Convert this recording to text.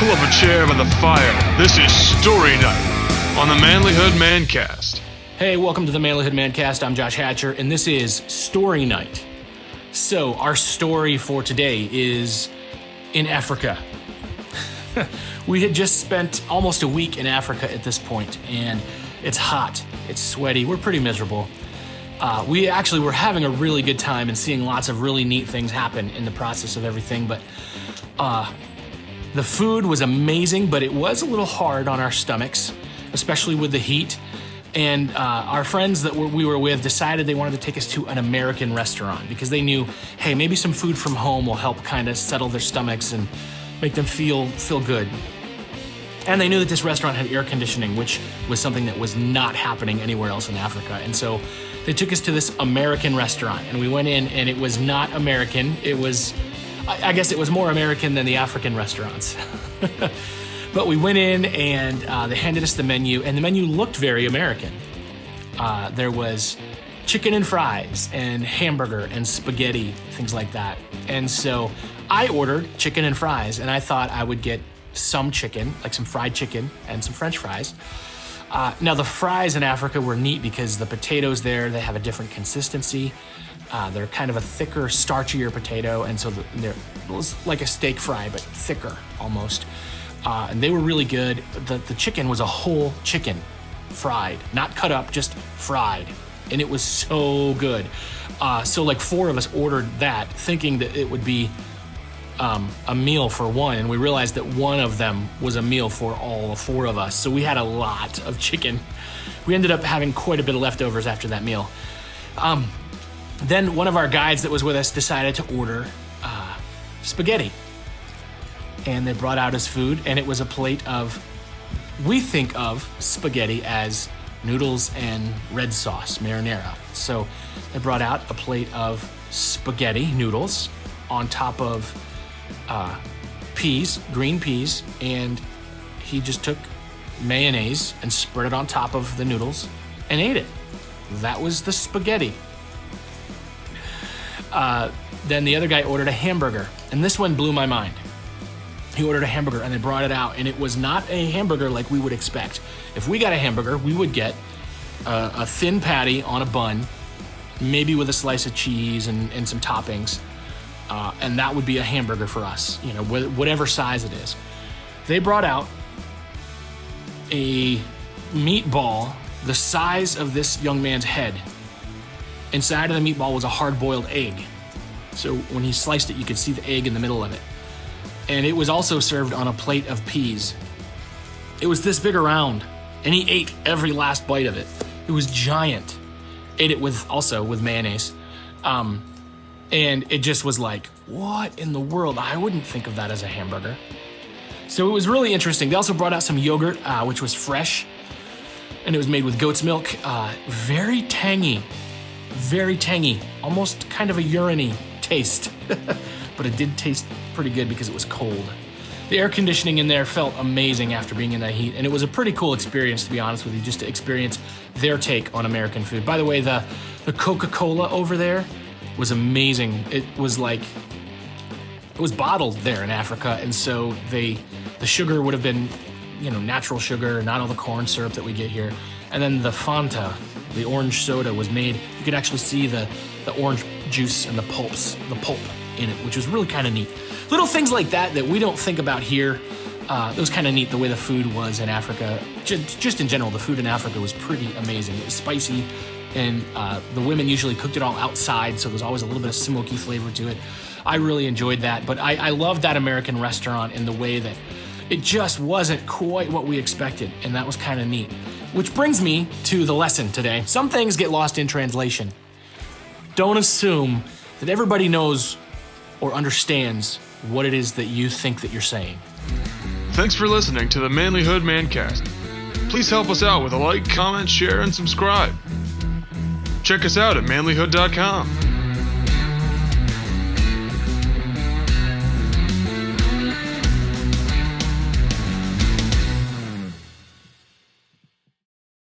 Pull up a chair by the fire. This is Story Night on the Manlihood Mancast. Hey, welcome to the Manlihood Mancast. I'm Josh Hatcher, and this is Story Night. So, our story for today is in Africa. We had just spent almost a week in Africa at this point, and it's hot, it's sweaty, we're pretty miserable. We actually were having a really good time and seeing lots of really neat things happen in the process of everything, but the food was amazing, but it was a little hard on our stomachs, especially with the heat. And our friends that we were with decided they wanted to take us to an American restaurant because they knew, hey, maybe some food from home will help kind of settle their stomachs and make them feel good. And they knew that this restaurant had air conditioning, which was something that was not happening anywhere else in Africa. And so they took us to this American restaurant, and we went in, and it was not American. It was, I guess it was more American than the African restaurants. But we went in, and they handed us the menu, and the menu looked very American. There was chicken and fries, and hamburger, and spaghetti, things like that. And so I ordered chicken and fries, and I thought I would get some chicken, like some fried chicken, and some French fries. Now, the fries in Africa were neat because the potatoes there, they have a different consistency. They're kind of a thicker, starchier potato, and so it was like a steak fry, but thicker almost. And they were really good. The chicken was a whole chicken, fried, not cut up, just fried. And it was so good. So like 4 of us ordered that, thinking that it would be a meal for one, and we realized that one of them was a meal for all 4 of us. So we had a lot of chicken. We ended up having quite a bit of leftovers after that meal. Then one of our guides that was with us decided to order spaghetti. And they brought out his food, and it was a plate of, we think of spaghetti as noodles and red sauce, marinara. So they brought out a plate of spaghetti noodles on top of peas, green peas, and he just took mayonnaise and spread it on top of the noodles and ate it. That was the spaghetti. Then the other guy ordered a hamburger, and this one blew my mind. He ordered a hamburger, and they brought it out, and it was not a hamburger like we would expect. If we got a hamburger, we would get a thin patty on a bun, maybe with a slice of cheese and some toppings, and that would be a hamburger for us, you know, whatever size it is. They brought out a meatball the size of this young man's head. Inside of the meatball was a hard-boiled egg. So when he sliced it, you could see the egg in the middle of it. And it was also served on a plate of peas. It was this big around, and he ate every last bite of it. It was giant. Ate it with mayonnaise. And it just was like, what in the world? I wouldn't think of that as a hamburger. So it was really interesting. They also brought out some yogurt, which was fresh, and it was made with goat's milk. Very tangy, almost kind of a urine-y taste. But it did taste pretty good because it was cold. The air conditioning in there felt amazing after being in that heat, and it was a pretty cool experience, to be honest with you, just to experience their take on American food. By the way, the Coca-Cola over there was amazing. It was bottled there in Africa, and so the sugar would have been, natural sugar, not all the corn syrup that we get here. And then the Fanta, the orange soda, was made, you could actually see the orange juice and the pulp in it, which was really kind of neat. Little things like that we don't think about here. It was kind of neat the way the food was in Africa. Just in general, the food in Africa was pretty amazing. It was spicy, and the women usually cooked it all outside, so there was always a little bit of smoky flavor to it. I really enjoyed that, but I loved that American restaurant in the way that it just wasn't quite what we expected, and that was kind of neat. Which brings me to the lesson today. Some things get lost in translation. Don't assume that everybody knows or understands what it is that you think that you're saying. Thanks for listening to the Manlihood Mancast. Please help us out with a like, comment, share, and subscribe. Check us out at manlihood.com.